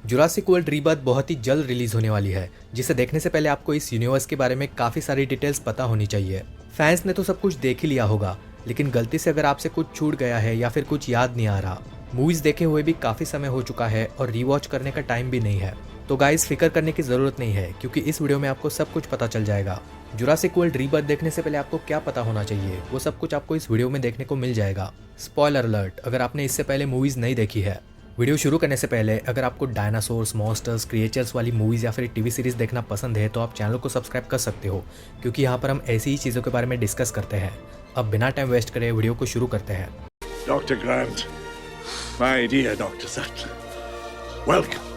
Jurassic world rebirth बहुत ही जल्द release होने वाली है, जिसे देखने से पहले आपको इस यूनिवर्स के बारे में काफी सारी डिटेल्स पता होनी चाहिए। फैंस ने तो सब कुछ देख ही लिया होगा, लेकिन गलती से अगर आपसे कुछ छूट गया है या फिर कुछ याद नहीं आ रहा, मूवीज देखे हुए भी काफी समय हो चुका है और रीवॉच करने का टाइम भी नहीं है, तो गाइस फिक्र करने की जरूरत नहीं है, क्योंकि इस वीडियो में आपको सब कुछ पता चल जाएगा। जुरासिक वर्ल्ड रीबर्थ देखने से पहले आपको क्या पता होना चाहिए, वो सब कुछ आपको इस वीडियो में देखने को मिल जाएगा। स्पॉइलर अलर्ट, अगर आपने इससे पहले मूवीज नहीं देखी है। वीडियो शुरू करने से पहले अगर आपको डायनासोर्स, मॉन्स्टर्स, क्रिएचर्स वाली मूवीज या फिर टीवी सीरीज देखना पसंद है तो आप चैनल को सब्सक्राइब कर सकते हो, क्योंकि यहाँ पर हम ऐसी ही चीज़ों के बारे में डिस्कस करते हैं। अब बिना टाइम वेस्ट करे वीडियो को शुरू करते हैं। Dr. Grant, my dear Dr. Sattler, welcome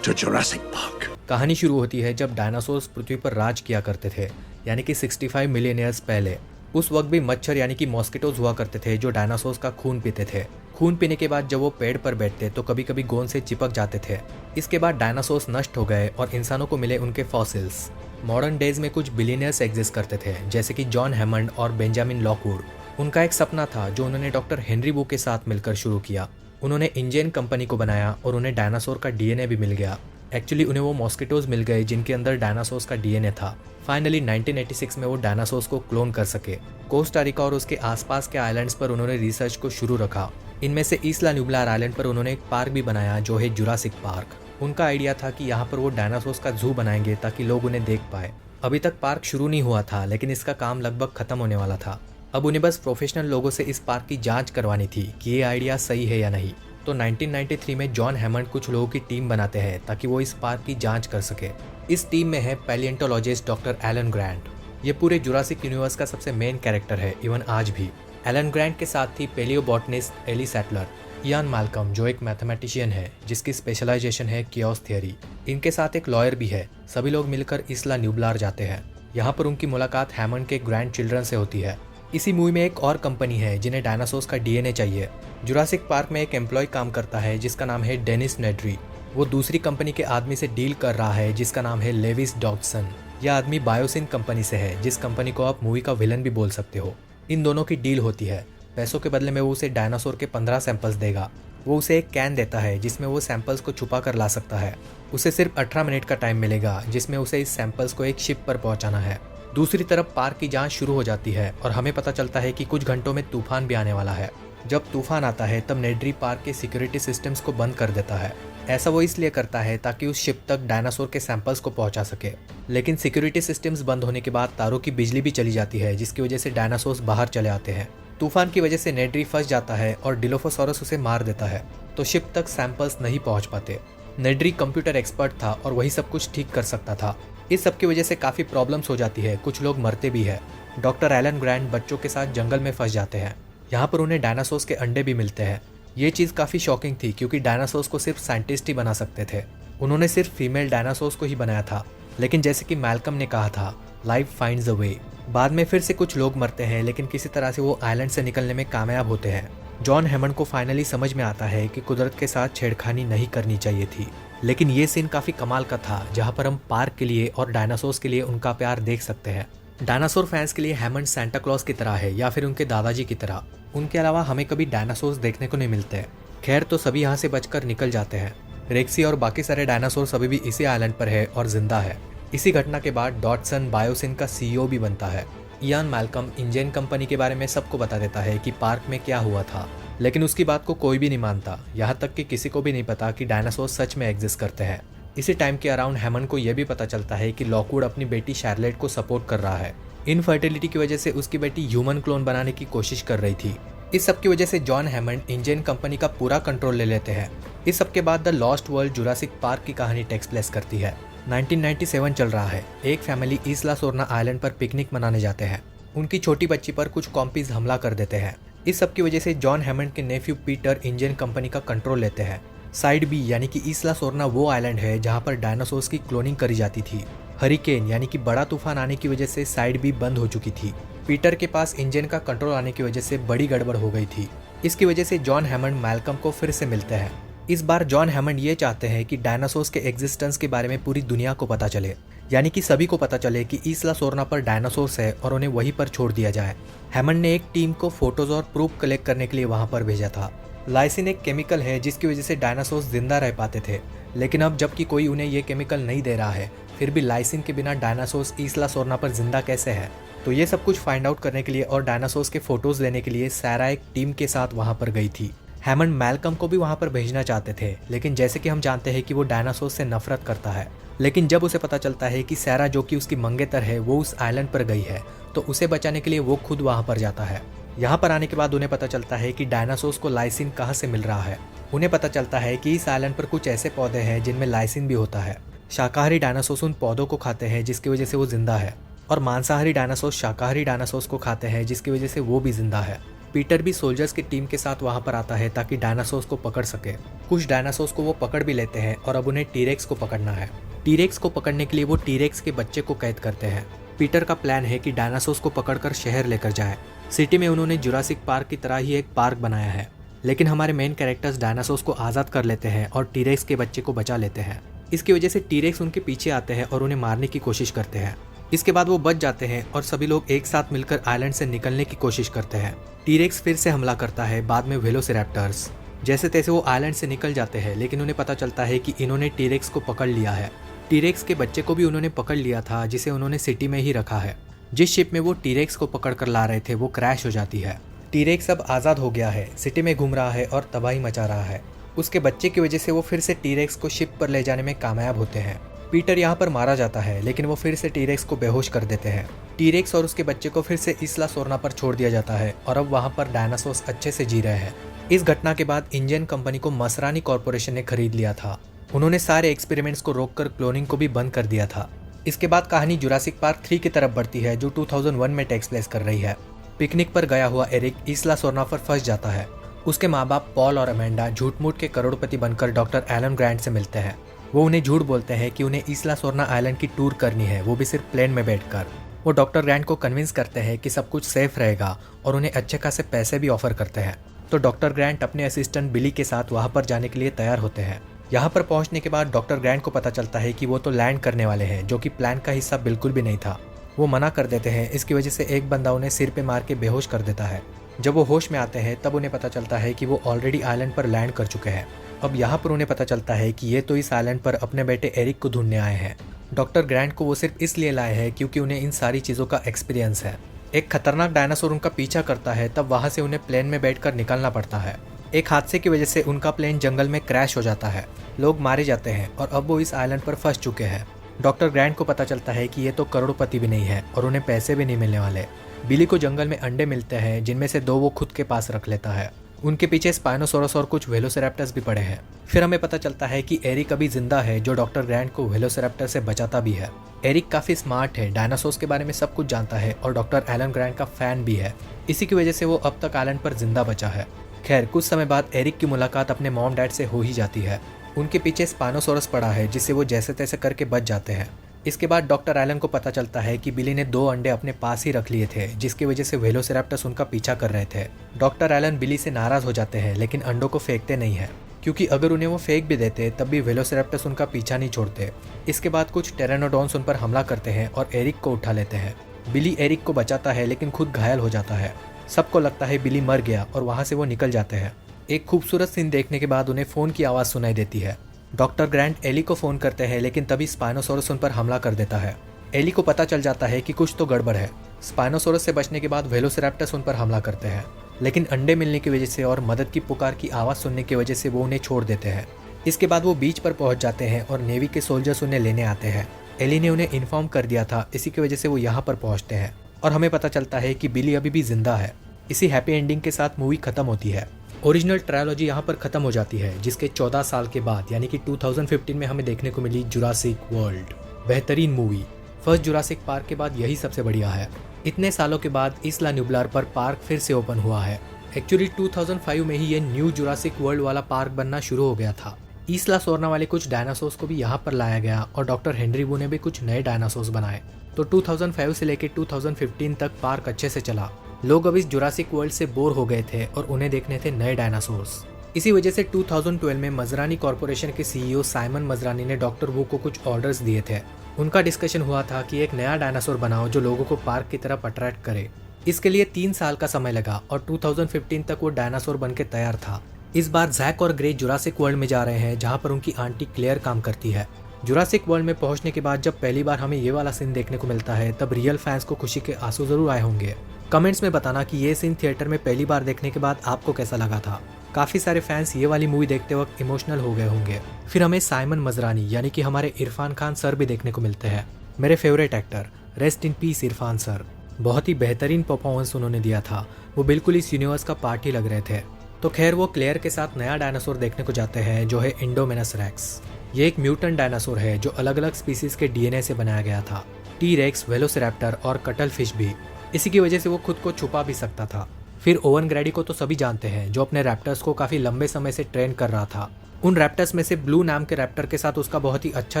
to Jurassic Park. कहानी शुरू होती है जब डायनासोर्स पृथ्वी पर राज किया करते थे, यानी कि 65 मिलियन ईयर्स पहले। उस वक्त भी मच्छर यानी कि मॉस्किटोज हुआ करते थे जो डायनासोर्स का खून पीते थे। खून पीने के बाद जब वो पेड़ पर बैठते तो कभी कभी गोंद से चिपक जाते थे। इसके बाद डायनासोर्स नष्ट हो गए और इंसानों को मिले उनके फॉसिल्स। मॉडर्न डेज में कुछ बिलियनियर्स एग्जिस्ट करते थे, जैसे कि जॉन हैमंड और बेंजामिन लॉकवुड। उनका एक सपना था जो उन्होंने डॉक्टर हेनरी वू के साथ मिलकर शुरू किया। उन्होंने इंजन कंपनी को बनाया और उन्हें डायनासोर का डीएनए भी मिल गया। एक्चुअली उन्हें वो मॉस्किटोज मिल गए जिनके अंदर डायनासोर्स का डीएनए था। फाइनली 1986 में वो डायनासोर्स को क्लोन कर सके। कोस्टा रिका और उसके आसपास के आइलैंड्स पर उन्होंने रिसर्च को शुरू रखा। इनमें से ईस्ला न्यूब्लार आइलैंड पर उन्होंने एक पार्क भी बनाया जो है जुरासिक पार्क। उनका आइडिया था कि यहाँ पर वो डायनासोर्स का जू बनाएंगे ताकि लोग उन्हें देख पाए। अभी तक पार्क शुरू नहीं हुआ था, लेकिन इसका काम लगभग खत्म होने वाला था। अब उन्हें बस प्रोफेशनल लोगों से इस पार्क की जांच करवानी थी कि ये आइडिया सही है या नहीं। तो 1993 में जॉन हैमंड कुछ लोगों की टीम बनाते हैं ताकि वो इस पार्क की जांच कर सके। इस टीम में है पैलिएंटोलॉजिस्ट डॉक्टर एलन ग्रांट। ये पूरे जुरासिक यूनिवर्स का सबसे मेन कैरेक्टर है, इवन आज भी। एलन ग्रांट के साथ थी पेलियोबॉटनिस्ट एली सैटलर, इयान मैल्कम जो एक मैथमेटिशियन है जिसकी स्पेशलाइजेशन है कियोस थियरी। इनके साथ एक लॉयर भी है। सभी लोग मिलकर ईस्ला न्यूब्लार जाते हैं। यहाँ पर उनकी मुलाकात हैमंड के ग्रैंड चिल्ड्रन से होती है। इसी मूवी में एक और कंपनी है जिन्हें डायनासोर्स का डीएनए चाहिए। जुरासिक पार्क में एक एम्प्लॉय काम करता है जिसका नाम है डेनिस नेड्री। वो दूसरी कंपनी के आदमी से डील कर रहा है जिसका नाम है लेविस डॉग्सन। यह आदमी बायोसिन कंपनी से है, जिस कंपनी को आप मूवी का विलन भी बोल सकते हो। इन दोनों की डील होती है। पैसों के बदले में वो उसे डायनासोर के 15 सैंपल्स देगा। वो उसे एक कैन देता है जिसमें वो सैंपल्स को छुपा कर ला सकता है। उसे सिर्फ 18 मिनट का टाइम मिलेगा जिसमें उसे इस सैंपल्स को एक शिप पर पहुंचाना है। दूसरी तरफ पार्क की जांच शुरू हो जाती है और हमें पता चलता है कि कुछ घंटों में तूफान भी आने वाला है। जब तूफान आता है तब नेड्री पार्क के सिक्योरिटी सिस्टम्स को बंद कर देता है। ऐसा वो इसलिए करता है ताकि उस शिप तक डायनासोर के सैंपल्स को पहुंचा सके। लेकिन सिक्योरिटी सिस्टम्स बंद होने के बाद तारों की बिजली भी चली जाती है, जिसकी वजह से डायनासोर्स बाहर चले आते हैं। तूफान की वजह से नेड्री फंस जाता है और डिलोफोसॉरस उसे मार देता है, तो शिप तक सैंपल्स नहीं पहुंच पाते। नेड्री कंप्यूटर एक्सपर्ट था और वही सब कुछ ठीक कर सकता था। इस सब की वजह से काफ़ी प्रॉब्लम्स हो जाती है, कुछ लोग मरते भी है। डॉक्टर एलन ग्रांट बच्चों के साथ जंगल में फंस जाते हैं। यहाँ पर उन्हें डायनासोर्स के अंडे भी मिलते हैं। ये चीज़ काफ़ी शॉकिंग थी, क्योंकि डायनासोर्स को सिर्फ साइंटिस्ट ही बना सकते थे। उन्होंने सिर्फ फीमेल डायनासोर्स को ही बनाया था। लेकिन जैसे कि मैल्कम ने कहा था, लाइफ फाइंड्स अ वे। बाद में फिर से कुछ लोग मरते हैं, लेकिन किसी तरह से वो आइलैंड से निकलने में कामयाब होते हैं। जॉन हैमंड को फाइनली समझ में आता है कि कुदरत के साथ छेड़खानी नहीं करनी चाहिए थी। लेकिन ये सीन काफ़ी कमाल का था, जहाँ पर हम पार्क के लिए और डायनासोर्स के लिए उनका प्यार देख सकते हैं। डायनासोर फैंस के लिए हैमंड सैंटा क्लॉज की तरह है या फिर उनके दादाजी की तरह। उनके अलावा हमें कभी डायनासोर्स देखने को नहीं मिलते। खैर, तो सभी यहाँ से बचकर निकल जाते हैं। रेक्सी और बाकी सारे डायनासोर्स अभी भी इसी आइलैंड पर है और जिंदा है। इसी घटना के बाद डॉटसन बायोसिन का सीईओ भी बनता है। इयान मैल्कम इंजन कंपनी के बारे में सबको बता देता है कि पार्क में क्या हुआ था, लेकिन उसकी बात को कोई भी नहीं मानता। यहाँ तक कि किसी को भी नहीं पता कि डायनासोर सच में एग्जिस्ट करते हैं। इसी टाइम के अराउंड हैमंड को यह भी पता चलता है कि लॉकवुड अपनी बेटी शार्लेट को सपोर्ट कर रहा है। इनफर्टिलिटी की वजह से उसकी बेटी ह्यूमन क्लोन बनाने की कोशिश कर रही थी। इस सब की वजह से जॉन हैमंड इंजन कंपनी का पूरा कंट्रोल ले लेते हैं। इस सब के बाद the lost world Jurassic park की कहानी टेक्स प्लेस करती है। 1997 चल रहा है। एक फैमिली ईस्ला सोरना आइलैंड पर पिकनिक मनाने जाते हैं। उनकी छोटी बच्ची पर कुछ कॉम्पीज हमला कर देते हैं। इस सब की वजह से जॉन हैमंड के नेफ्यू पीटर इंजन कंपनी का कंट्रोल लेते हैं। साइड बी यानी कि ईस्ला सोरना वो आइलैंड है जहाँ पर डायनासोर्स की क्लोनिंग करी जाती थी। हरिकेन यानी कि बड़ा तूफान आने की वजह से साइड बी बंद हो चुकी थी। पीटर के पास इंजन का कंट्रोल आने की वजह से बड़ी गड़बड़ हो गई थी। इसकी वजह से जॉन हैमंड मैल्कम को फिर से मिलते हैं। इस बार जॉन हैमंड ये चाहते हैं कि डायनासोर्स के एग्जिस्टेंस के बारे में पूरी दुनिया को पता चले, यानी कि सभी को पता चले कि ईस्ला सोरना पर डायनासोर्स है और उन्हें वहीं पर छोड़ दिया जाए। हैमंड ने एक टीम को फोटोज और प्रूफ कलेक्ट करने के लिए वहां पर भेजा था। लाइसिन एक केमिकल है जिसकी वजह से डायनासोर जिंदा रह पाते थे, लेकिन अब जबकि कोई उन्हें ये केमिकल नहीं दे रहा है, फिर भी लाइसिन के बिना डायनासोर ईस्ला सोरना पर जिंदा कैसे है। तो ये सब कुछ फाइंड आउट करने के लिए और डायनासोर्स के फोटोज लेने के लिए सैरा एक टीम के साथ वहां पर गई थी। हैमंड मैल्कम को भी वहां पर भेजना चाहते थे, लेकिन जैसे कि हम जानते हैं कि वो डायनासोर से नफरत करता है। लेकिन जब उसे पता चलता है कि सैरा जो कि उसकी मंगेतर है वो उस आइलैंड पर गई है, तो उसे बचाने के लिए वो खुद वहां पर जाता है। यहाँ पर आने के बाद उन्हें पता चलता है कि डायनासोर्स को लाइसिन कहाँ से मिल रहा है। उन्हें पता चलता है कि इस आइलैंड पर कुछ ऐसे पौधे हैं जिनमें लाइसिन भी होता है। शाकाहारी डायनासोर्स उन पौधों को खाते हैं जिसकी वजह से वो जिंदा है, और मांसाहारी डायनासोर्स शाकाहारी डायनासोर्स को खाते हैं जिसकी वजह से वो भी जिंदा है। पीटर भी सोल्जर्स की टीम के साथ वहां पर आता है ताकि डायनासोर्स को पकड़ सके। कुछ डायनासोर्स को वो पकड़ भी लेते हैं और अब उन्हें टीरेक्स को पकड़ना है। टीरेक्स को पकड़ने के लिए वो टीरेक्स के बच्चे को कैद करते हैं। पीटर का प्लान है कि डायनासोर्स को पकड़कर शहर लेकर जाए। सिटी में उन्होंने जुरासिक पार्क की तरह ही एक पार्क बनाया है, लेकिन हमारे मेन कैरेक्टर्स डायनासोर्स को आज़ाद कर लेते हैं और टीरेक्स के बच्चे को बचा लेते हैं। इसकी वजह से टीरेक्स उनके पीछे आते हैं और उन्हें मारने की कोशिश करते हैं। इसके बाद वो बच जाते हैं और सभी लोग एक साथ मिलकर आइलैंड से निकलने की कोशिश करते हैं। टीरेक्स फिर से हमला करता है, बाद में वेलोसिरैप्टर्स। जैसे तैसे वो आइलैंड से निकल जाते हैं, लेकिन उन्हें पता चलता है कि इन्होंने टीरेक्स को पकड़ लिया है। टीरेक्स के बच्चे को भी उन्होंने पकड़ लिया था, जिसे उन्होंने सिटी में ही रखा है। जिस शिप में वो टीरेक्स को पकड़ कर ला रहे थे वो क्रैश हो जाती है। टीरेक्स अब आज़ाद हो गया है, सिटी में घूम रहा है और तबाही मचा रहा है। उसके बच्चे की वजह से वो फिर से टीरेक्स को शिप पर ले जाने में कामयाब होते हैं। पीटर यहाँ पर मारा जाता है, लेकिन वो फिर से टीरेक्स को बेहोश कर देते हैं। टीरेक्स और उसके बच्चे को फिर से ईस्ला सोरना पर छोड़ दिया जाता है और अब वहाँ पर डायनासोर्स अच्छे से जी रहे हैं। इस घटना के बाद इंडियन कंपनी को मसरानी कॉर्पोरेशन ने खरीद लिया था। उन्होंने सारे एक्सपेरिमेंट्स को रोककर क्लोनिंग को भी बंद कर दिया था। इसके बाद कहानी जुरासिक पार्क 3 की तरफ बढ़ती है, जो 2001 में टेक्स प्लेस कर रही है। पिकनिक पर गया हुआ एरिक ईस्ला सोरना पर फंस जाता है। उसके माँ बाप पॉल और अमेंडा झूठ मूठ के करोड़पति बनकर डॉक्टर एलन ग्रांट से मिलते हैं। वो उन्हें झूठ बोलते हैं कि उन्हें ईस्ला सोरना आइलैंड की टूर करनी है, वो भी सिर्फ प्लेन में बैठकर। वो डॉक्टर ग्रांट को कन्विंस करते हैं कि सब कुछ सेफ रहेगा और उन्हें अच्छे खासे पैसे भी ऑफर करते हैं। तो डॉक्टर ग्रांट अपने असिस्टेंट बिली के साथ वहाँ पर जाने के लिए तैयार होते हैं। यहाँ पर पहुँचने के बाद डॉक्टर ग्रांट को पता चलता है कि वो तो लैंड करने वाले हैं, जो कि प्लान का हिस्सा बिल्कुल भी नहीं था। वो मना कर देते हैं। इसकी वजह से एक बंदा उन्हें सिर पे मार के बेहोश कर देता है। जब वो होश में आते हैं तब उन्हें पता चलता है कि वो ऑलरेडी आइलैंड पर लैंड कर चुके हैं। अब यहाँ पर उन्हें पता चलता है कि ये तो इस आइलैंड पर अपने बेटे एरिक को ढूंढने आए हैं। डॉक्टर ग्रांट को वो सिर्फ इसलिए लाए हैं क्योंकि उन्हें इन सारी चीज़ों का एक्सपीरियंस है। एक खतरनाक डायनासोर उनका पीछा करता है, तब वहाँ से उन्हें प्लेन में बैठकर निकलना पड़ता है। एक हादसे की वजह से उनका प्लेन जंगल में क्रैश हो जाता है। लोग मारे जाते हैं और अब वो इस आइलैंड पर फंस चुके हैं। डॉक्टर ग्रांट को पता चलता है कि ये तो करोड़पति भी नहीं है और उन्हें पैसे भी नहीं मिलने वाले। बिली को जंगल में अंडे मिलते हैं, जिनमें से 2 वो खुद के पास रख लेता है। उनके पीछे स्पाइनोसोरस और कुछ वेलोसिरैप्टर्स भी पड़े हैं। फिर हमें पता चलता है कि एरिक अभी जिंदा है, जो डॉक्टर ग्रांट को वेलोसिरैप्टर से बचाता भी है। एरिक काफी स्मार्ट है, डायनासोर्स के बारे में सब कुछ जानता है और डॉक्टर एलन ग्रांट का फैन भी है। इसी की वजह से वो अब तक आइलैंड पर जिंदा बचा है। खैर, कुछ समय बाद एरिक की मुलाकात अपने मॉम डैड से हो ही जाती है। उनके पीछे स्पाइनोसोरस पड़ा है, जिससे वो जैसे तैसे करके बच जाते हैं। इसके बाद डॉक्टर एलन को पता चलता है कि बिली ने 2 अंडे अपने पास ही रख लिए थे, जिसकी वजह से वेलोसिरैप्टर्स उनका पीछा कर रहे थे। डॉक्टर एलन बिली से नाराज हो जाते हैं, लेकिन अंडों को फेंकते नहीं है, क्योंकि अगर उन्हें वो फेंक भी देते तब भी वेलोसिरैप्टर्स उनका पीछा नहीं छोड़ते। इसके बाद कुछ टेरानोडॉन्स उन पर हमला करते हैं और एरिक को उठा लेते हैं। बिली एरिक को बचाता है, लेकिन खुद घायल हो जाता है। सबको लगता है बिली मर गया और वहाँ से वो निकल जाते हैं। एक खूबसूरत सीन देखने के बाद उन्हें फ़ोन की आवाज़ सुनाई देती है। डॉक्टर ग्रांट एली को फ़ोन करते हैं, लेकिन तभी स्पाइनोसोरस उन पर हमला कर देता है। एली को पता चल जाता है कि कुछ तो गड़बड़ है। स्पाइनोसोरस से बचने के बाद वेलोसिरैप्टर्स उन पर हमला करते हैं, लेकिन अंडे मिलने की वजह से और मदद की पुकार की आवाज़ सुनने की वजह से वो उन्हें छोड़ देते हैं। इसके बाद वो बीच पर पहुंच जाते हैं और नेवी के सोल्जर्स उन्हें लेने आते हैं। एली ने उन्हें इन्फॉर्म कर दिया था, इसी की वजह से वो यहाँ पर पहुँचते हैं और हमें पता चलता है कि बिली अभी भी जिंदा है। इसी हैप्पी एंडिंग के साथ मूवी खत्म होती है। ओरिजिनल ट्रायोलॉजी यहाँ पर खत्म हो जाती है, जिसके 14 साल के बाद यानी कि 2015 में हमें देखने को मिली जुरासिक वर्ल्ड। बेहतरीन मूवी। फर्स्ट जुरासिक पार्क के बाद यही सबसे बढ़िया है। इतने सालों के बाद इस्ला न्यूब्लार पर पार्क फिर से ओपन हुआ है। एक्चुअली 2005 में ही ये न्यू जुरासिक वर्ल्ड वाला पार्क बनना शुरू हो गया था। ईस्ला सोरना वाले कुछ डायनासोर्स को भी यहाँ पर लाया गया और डॉक्टर हेनरी वू ने भी कुछ नए डायनासोर्स बनाए। तो 2005 से लेकर 2015 तक पार्क अच्छे से चला। लोग अब इस जुरासिक वर्ल्ड से बोर हो गए थे और उन्हें देखने थे नए डायनासोर्स। इसी वजह से 2012 में मजरानी कॉर्पोरेशन के सीईओ साइमन मजरानी ने डॉक्टर वू को कुछ ऑर्डर्स दिए थे। उनका डिस्कशन हुआ था कि एक नया डायनासोर बनाओ जो लोगों को पार्क की तरफ अट्रैक्ट करे। इसके लिए 3 साल का समय लगा और 2015 तक वो डायनासोर बनके तैयार था। इस बार जैक और ग्रे जुरासिक वर्ल्ड में जा रहे हैं जहाँ पर उनकी आंटी क्लेयर काम करती है। जुरासिक वर्ल्ड में पहुंचने के बाद जब पहली बार हमें ये वाला सीन देखने को मिलता है तब रियल फैंस को खुशी के आंसू जरूर आए होंगे। कमेंट्स में बताना कि ये सीन थिएटर में पहली बार देखने के बाद आपको कैसा लगा था। काफी सारे फैंस ये वाली मूवी देखते वक्त इमोशनल हो गए होंगे। फिर हमें साइमन मजरानी यानी कि हमारे इरफान खान सर भी देखने को मिलते हैं। मेरे favourite actor, rest in peace Irfan sir. बहुत ही बेहतरीन परफॉर्मेंस उन्होंने दिया था। वो बिल्कुल इस यूनिवर्स का पार्ट ही लग रहे थे। तो खैर वो क्लेयर के साथ नया डायनासोर देखने को जाते हैं जो है इंडोमिनस रेक्स। ये एक म्यूटेंट डायनासोर है जो अलग अलग स्पीसीज के डीएनए से बनाया गया था। टी रेक्स, वेलोसिरैप्टर और कटल फिश भी। इसी की वजह से वो खुद को छुपा भी सकता था। फिर ओवन ग्रैडी को तो सभी जानते हैं जो अपने रैप्टर्स को काफी लंबे समय से ट्रेन कर रहा था। उन रैप्टर्स में से ब्लू नाम के रैप्टर के साथ उसका बहुत ही अच्छा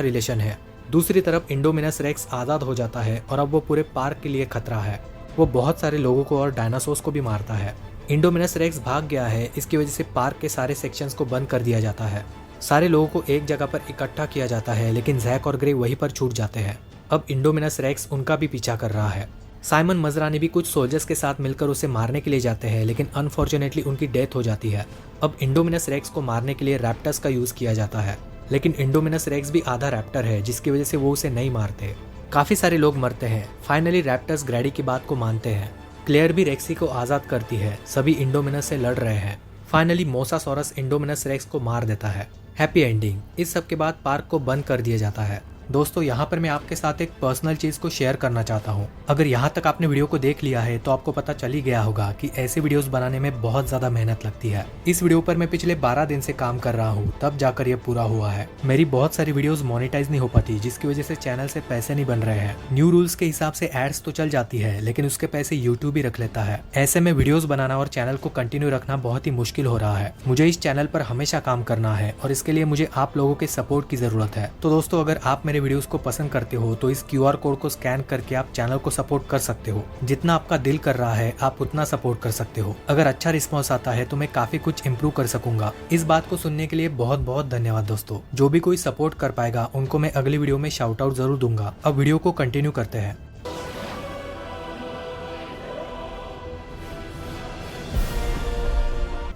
रिलेशन है। दूसरी तरफ इंडोमिनस रेक्स आजाद हो जाता है और अब वो पूरे पार्क के लिए खतरा है। वो बहुत सारे लोगों को और डायनासोर्स को भी मारता है। इंडोमिनस रेक्स भाग गया है, इसकी वजह से पार्क के सारे सेक्शंस को बंद कर दिया जाता है। सारे लोगों को एक जगह पर इकट्ठा किया जाता है, लेकिन जैक और ग्रे वहीं पर छूट जाते हैं। अब इंडोमिनस रेक्स उनका भी पीछा कर रहा है। साइमन मजरानी भी कुछ सोल्जर्स के साथ मिलकर उसे मारने के लिए जाते हैं, लेकिन अनफॉर्चुनेटली उनकी डेथ हो जाती है। अब इंडोमिनस रेक्स को मारने के लिए रैप्टर्स का यूज किया जाता है, लेकिन इंडोमिनस रेक्स भी आधा रैप्टर है जिसकी वजह से वो उसे नहीं मारते। काफी सारे लोग मरते हैं। फाइनली रैप्टर्स ग्रैडी की बात को मानते हैं। क्लेयर भी रेक्सी को आजाद करती है। सभी इंडोमिनस से लड़ रहे हैं। फाइनली मोसासोरस इंडोमिनस रेक्स को मार देता है। Happy ending. इस सब के बाद पार्क को बंद कर दिया जाता है। दोस्तों यहाँ पर मैं आपके साथ एक पर्सनल चीज को शेयर करना चाहता हूँ। अगर यहाँ तक आपने वीडियो को देख लिया है तो आपको पता चल ही गया होगा कि ऐसे वीडियोस बनाने में बहुत ज्यादा मेहनत लगती है। इस वीडियो पर मैं पिछले 12 दिन से काम कर रहा हूँ, तब जाकर ये पूरा हुआ है। मेरी बहुत सारी वीडियोस मोनेटाइज नहीं हो पाती, जिसकी वजह से चैनल से पैसे नहीं बन रहे हैं। न्यू रूल्स के हिसाब से एड्स तो चल जाती है, लेकिन उसके पैसे यूट्यूब ही रख लेता है। ऐसे में वीडियोस बनाना और चैनल को कंटिन्यू रखना बहुत ही मुश्किल हो रहा है। मुझे इस चैनल पर हमेशा काम करना है और इसके लिए मुझे आप लोगों के सपोर्ट की जरूरत है। तो दोस्तों, अगर आप मेरे वीडियोस को पसंद करते हो तो इस क्यूआर कोड को स्कैन करके आप चैनल को सपोर्ट कर सकते हो। जितना आपका दिल कर रहा है आप उतना सपोर्ट कर सकते हो। अगर अच्छा रिस्पॉन्स आता है तो मैं काफी कुछ इम्प्रूव कर सकूंगा। इस बात को सुनने के लिए बहुत बहुत धन्यवाद दोस्तों। जो भी कोई सपोर्ट कर पाएगा उनको मैं अगली वीडियो में शाउट आउट जरूर दूंगा। अब वीडियो को कंटिन्यू करते हैं।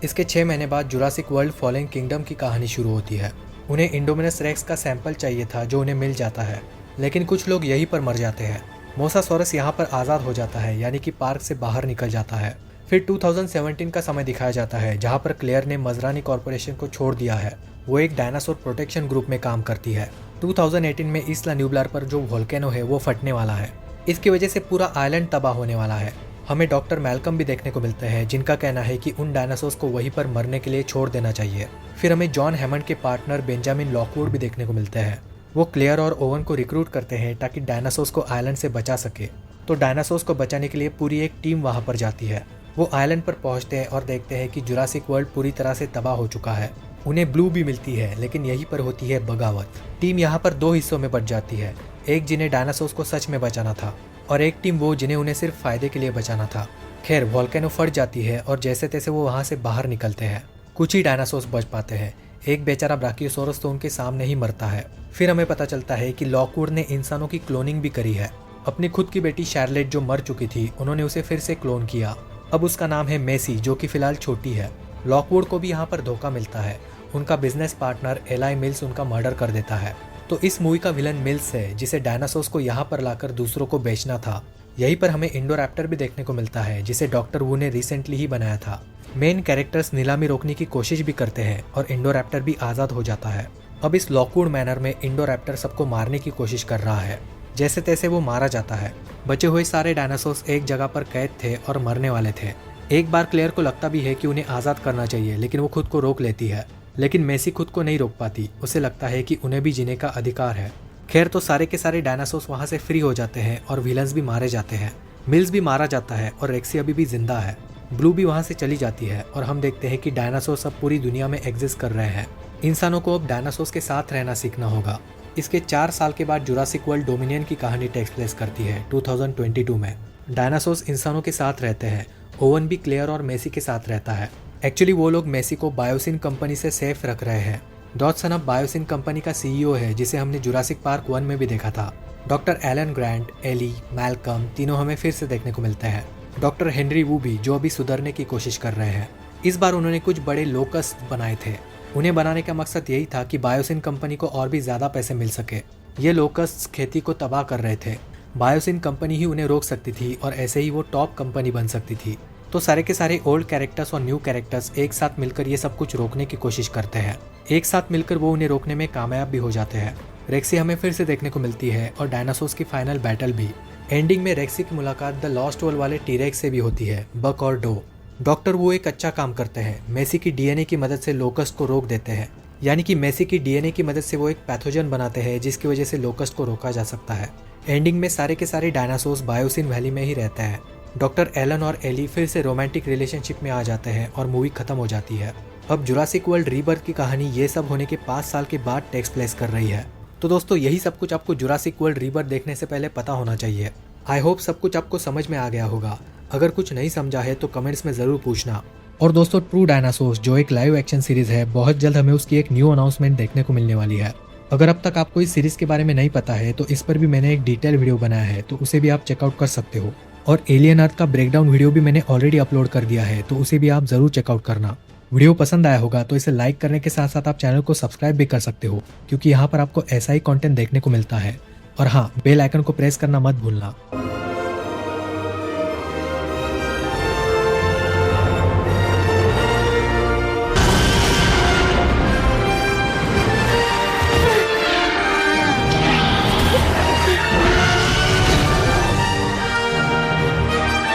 इसके 6 महीने बाद जुरासिक वर्ल्ड फॉलिंग किंगडम की कहानी शुरू होती है। उन्हें इंडोमिनस रेक्स का सैंपल चाहिए था जो उन्हें मिल जाता है, लेकिन कुछ लोग यहीं पर मर जाते हैं। मोसासोरस यहाँ पर आज़ाद हो जाता है, यानी कि पार्क से बाहर निकल जाता है। फिर 2017 का समय दिखाया जाता है जहाँ पर क्लेयर ने मजरानी कॉर्पोरेशन को छोड़ दिया है। वो एक डायनासोर प्रोटेक्शन ग्रुप में काम करती है। 2018 में इस्ला न्यूब्लर पर जो वोल्केनो है वो फटने वाला है। इसकी वजह से पूरा आइलैंड तबाह होने वाला है। हमें डॉक्टर मैल्कम भी देखने को मिलते हैं जिनका कहना है कि उन डायनासोर्स को वहीं पर मरने के लिए छोड़ देना चाहिए। फिर हमें जॉन हैमंड के पार्टनर बेंजामिन लॉकवुड भी देखने को मिलते हैं। वो क्लेयर और ओवन को रिक्रूट करते हैं ताकि डायनासोर्स को आइलैंड से बचा सके। तो डायनासोर्स को बचाने के लिए पूरी एक टीम वहां पर जाती है। वो आइलैंड पर पहुंचते हैं और देखते हैं कि जुरासिक वर्ल्ड पूरी तरह से तबाह हो चुका है। उन्हें ब्लू भी मिलती है, लेकिन यहीं पर होती है बगावत। टीम यहाँ पर 2 हिस्सों में बट जाती है। एक जिन्हें डायनासोर्स को सच में बचाना था और एक टीम वो जिन्हें उन्हें सिर्फ फायदे के लिए बचाना था। खैर, वोल्केनो फट जाती है और जैसे तैसे वो वहां से बाहर निकलते हैं। कुछ ही डायनासोर्स बच पाते हैं। एक बेचारा ब्राकियोसोरस तो उनके सामने ही मरता है। फिर हमें पता चलता है कि लॉकवुड ने इंसानों की क्लोनिंग भी करी है। अपनी खुद की बेटी शार्लेट जो मर चुकी थी, उन्होंने उसे फिर से क्लोन किया। अब उसका नाम है मेसी, जो कि फिलहाल छोटी है। लॉकवुड को भी यहाँ पर धोखा मिलता है। उनका बिजनेस पार्टनर एलाई मिल्स उनका मर्डर कर देता है। तो इस मूवी का विलन मिल्स है, जिसे डायनासोर्स को यहाँ पर लाकर दूसरों को बेचना था। यहीं पर हमें इंडोरैप्टर भी देखने को मिलता है, जिसे डॉक्टर वू ने रिसेंटली ही बनाया था। मेन कैरेक्टर्स नीलामी रोकने की कोशिश भी करते हैं और इंडोरैप्टर भी आज़ाद हो जाता है। अब इस लॉकवुड मैनर में इंडोरैप्टर सबको मारने की कोशिश कर रहा है। जैसे तैसे वो मारा जाता है। बचे हुए सारे डायनासोर्स एक जगह पर कैद थे और मरने वाले थे। एक बार क्लेयर को लगता भी है कि उन्हें आज़ाद करना चाहिए, लेकिन वो खुद को रोक लेती है। लेकिन मेसी खुद को नहीं रोक पाती। उसे लगता है कि उन्हें भी जीने का अधिकार है। खैर, तो सारे के सारे डायनासोर्स वहाँ से फ्री हो जाते हैं और विलन्स भी मारे जाते हैं। मिल्स भी मारा जाता है और रेक्सी अभी भी जिंदा है। ब्लू भी वहाँ से चली जाती है और हम देखते हैं कि डायनासोर्स अब पूरी दुनिया में एग्जिस्ट कर रहे हैं। इंसानों को अब डायनासोर्स के साथ रहना सीखना होगा। इसके 4 साल के बाद जुरासिक वर्ल्ड डोमिनियन की कहानी टेक्स प्लेस करती है 2022 में। डायनासोर्स इंसानों के साथ रहते हैं। ओवन भी क्लेयर और मेसी के साथ रहता है। एक्चुअली वो लोग मेसी को बायोसिन कंपनी से सेफ रख रहे हैं। डॉटसन अब बायोसिन कंपनी का CEO है, जिसे हमने जुरासिक पार्क 1 में भी देखा था। Doctor Alan Grant, Ellie, Malcolm तीनों हमें फिर से देखने को मिलते हैं। डॉक्टर हेनरी वू भी, जो अभी सुधरने की कोशिश कर रहे हैं। इस बार उन्होंने कुछ बड़े लोकस्ट बनाए थे। उन्हें बनाने का मकसद यही था कि बायोसिन कंपनी को और भी ज़्यादा पैसे मिल सके। ये लोकस्ट खेती को तबाह कर रहे थे। बायोसिन कंपनी ही उन्हें रोक सकती थी और ऐसे ही वो टॉप कंपनी बन सकती थी। तो सारे के सारे ओल्ड कैरेक्टर्स और न्यू कैरेक्टर्स एक साथ मिलकर ये सब कुछ रोकने की कोशिश करते हैं। एक साथ मिलकर वो उन्हें रोकने में कामयाब भी हो जाते हैं। रेक्सी हमें फिर से देखने को मिलती है और डायनासोर्स की फाइनल बैटल भी। एंडिंग में रेक्सी की मुलाकात द लॉस्ट वर्ल्ड वाले टीरेक्स से भी होती है, बक और डो। डॉक्टर वो एक अच्छा काम करते हैं। मेसी की डीएनए की मदद से लोकस्ट को रोक देते हैं। यानी कि मेसी की डीएनए की मदद से वो एक पैथोजन बनाते हैं जिसकी वजह से लोकस्ट को रोका जा सकता है। एंडिंग में सारे के सारे डायनासोर्स बायोसिन वैली में ही रहते हैं। डॉक्टर एलन और एली फिर से रोमांटिक रिलेशनशिप में आ जाते हैं और मूवी खत्म हो जाती है। अब जुरासिक वर्ल्ड रीबर्थ की कहानी ये सब होने के 5 साल के बाद टेक्स प्लेस कर रही है। तो दोस्तों यही सब कुछ आपको जुरासिक वर्ल्ड रीबर्थ देखने से पहले पता होना चाहिए। आई होप सब कुछ आपको समझ में आ गया होगा। अगर कुछ नहीं समझा है तो कमेंट्स में ज़रूर पूछना। और दोस्तों ट्रू डायनासोर्स जो एक लाइव एक्शन सीरीज़ है, बहुत जल्द हमें उसकी एक न्यू अनाउंसमेंट देखने को मिलने वाली है। अगर अब तक आपको इस सीरीज़ के बारे में नहीं पता है तो इस पर भी मैंने एक डिटेल वीडियो बनाया है, तो उसे भी आप चेकआउट कर सकते हो। और एलियन अर्थ का ब्रेकडाउन वीडियो भी मैंने ऑलरेडी अपलोड कर दिया है, तो उसे भी आप ज़रूर चेकआउट करना। वीडियो पसंद आया होगा तो इसे लाइक करने के साथ साथ आप चैनल को सब्सक्राइब भी कर सकते हो, क्योंकि यहाँ पर आपको ऐसा ही कंटेंट देखने को मिलता है। और हाँ, बेल आइकन को प्रेस करना मत भूलना।